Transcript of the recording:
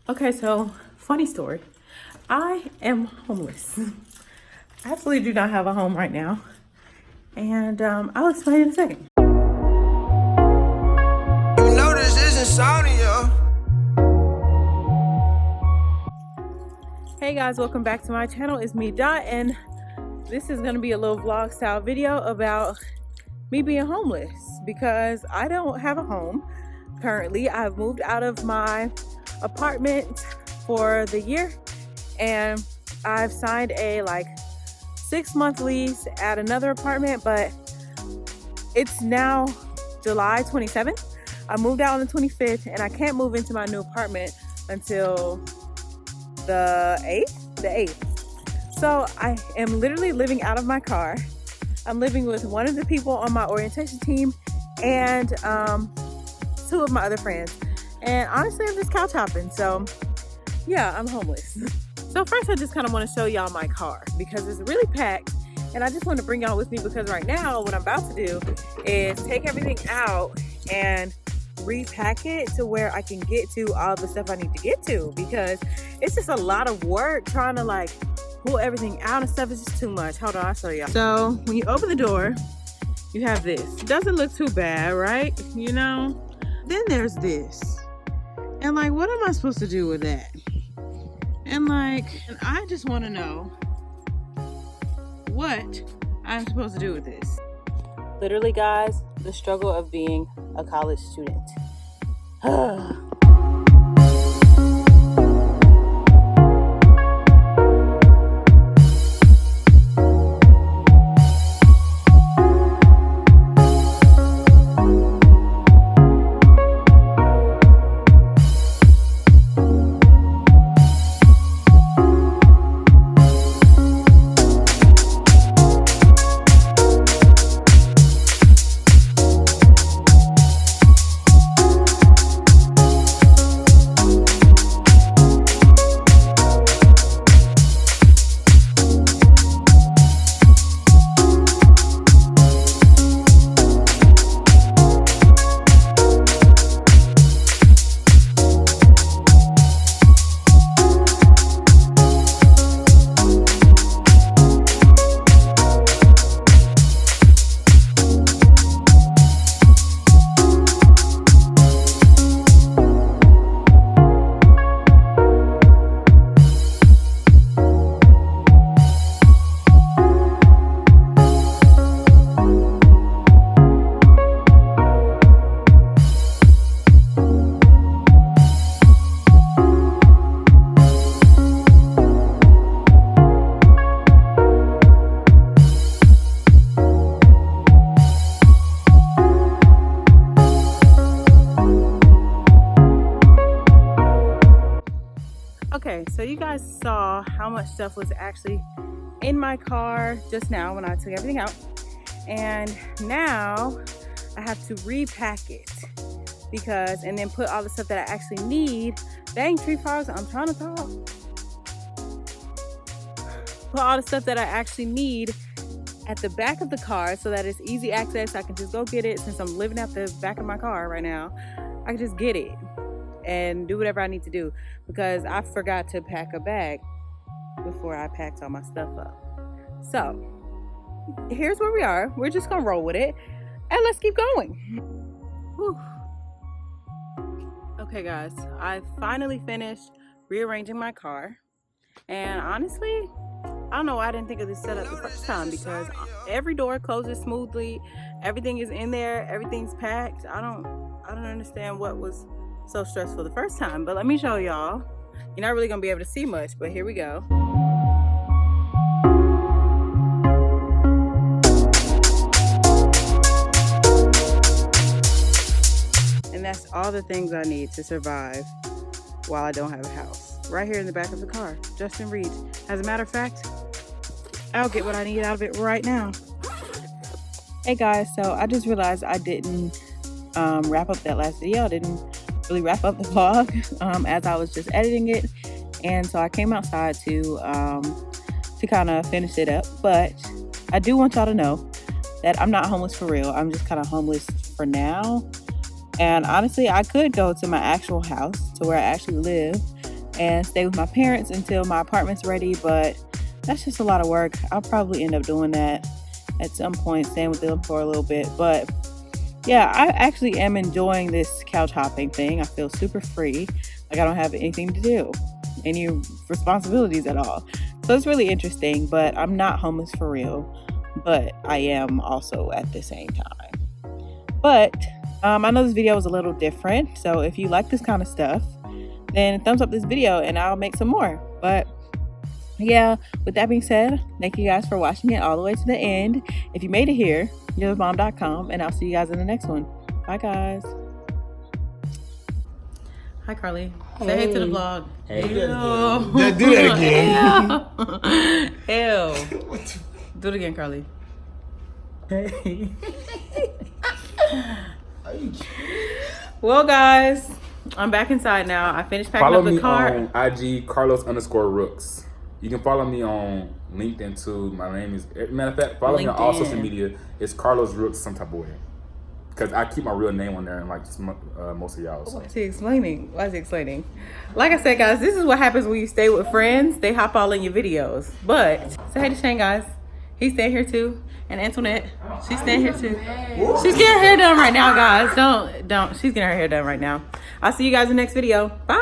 Okay, so funny story. I am homeless. I absolutely do not have a home right now. And I'll explain in a second. You know this is insomnia. Hey guys, welcome back to my channel. It's me, Dot, and this is gonna be a little vlog style video about me being homeless because I don't have a home currently. I've moved out of my apartment for the year and I've signed a 6-month lease at another apartment, but it's now July 27th. I moved out on the 25th and I can't move into my new apartment until the 8th. So I am literally living out of my car. I'm living with one of the people on my orientation team and 2 of my other friends. And honestly, I'm just couch hopping. So yeah, I'm homeless. So first I just kind of want to show y'all my car because it's really packed and I just want to bring y'all with me because right now what I'm about to do is take everything out and repack it to where I can get to all the stuff I need to get to, because it's just a lot of work trying to pull everything out and stuff. It's just too much. Hold on, I'll show y'all. So when you open the door, you have this. It doesn't look too bad, right? You know? Then there's this. And what am I supposed to do with that? And I just want to know what I'm supposed to do with this. Literally, guys, the struggle of being a college student. Okay, so you guys saw how much stuff was actually in my car just now when I took everything out. And now I have to repack it and then put all the stuff that I actually need. Dang, tree frogs, I'm trying to talk. Put all the stuff that I actually need at the back of the car so that it's easy access. I can just go get it since I'm living at the back of my car right now. I can just get it and do whatever I need to do because I forgot to pack a bag before I packed all my stuff up. So here's where we are. We're just gonna roll with it and let's keep going. Whew. Okay guys, I finally finished rearranging my car, and honestly I don't know why I didn't think of this setup the first time, because every door closes smoothly, everything is in there, everything's packed. I don't understand what was so stressful the first time, but let me show y'all. You're not really gonna be able to see much, but here we go. And that's all the things I need to survive while I don't have a house. Right here in the back of the car, just in reach. As a matter of fact, I'll get what I need out of it right now. Hey guys, so I just realized I didn't wrap up that last video. I didn't really wrap up the vlog as I was just editing it, and so I came outside to kind of finish it up. But I do want y'all to know that I'm not homeless for real. I'm just kind of homeless for now. And honestly, I could go to my actual house, to where I actually live, and stay with my parents until my apartment's ready, but that's just a lot of work. I'll probably end up doing that at some point, staying with them for a little bit. But yeah, I actually am enjoying this couch hopping thing. I feel super free, like I don't have anything to do, any responsibilities at all. So it's really interesting, but I'm not homeless for real, but I am also at the same time. But I know this video was a little different, so if you like this kind of stuff, then thumbs up this video and I'll make some more. But yeah, with that being said, thank you guys for watching it all the way to the end. If you made it here, you're the BOMB .com, and I'll see you guys in the next one. Bye, guys. Hi, Carly. Say hey to the vlog. Hey. Ew. Do that again. Ew. Do it again, Carly. Hey. Well, guys, I'm back inside now. I finished packing up the car. Follow me on IG, Carlos_Rooks. You can follow me on LinkedIn too. My name is, matter of fact, follow me on all social media. It's Carlos Rooks some type of way. Because I keep my real name on there, and like just most of y'all. So. Why is he explaining? Why is he explaining? Like I said, guys, this is what happens when you stay with friends. They hop all in your videos. But say hey to Shane, guys. He's staying here too. And Antoinette, she's staying here too. She's getting her hair done right now, guys. Don't. She's getting her hair done right now. I'll see you guys in the next video. Bye.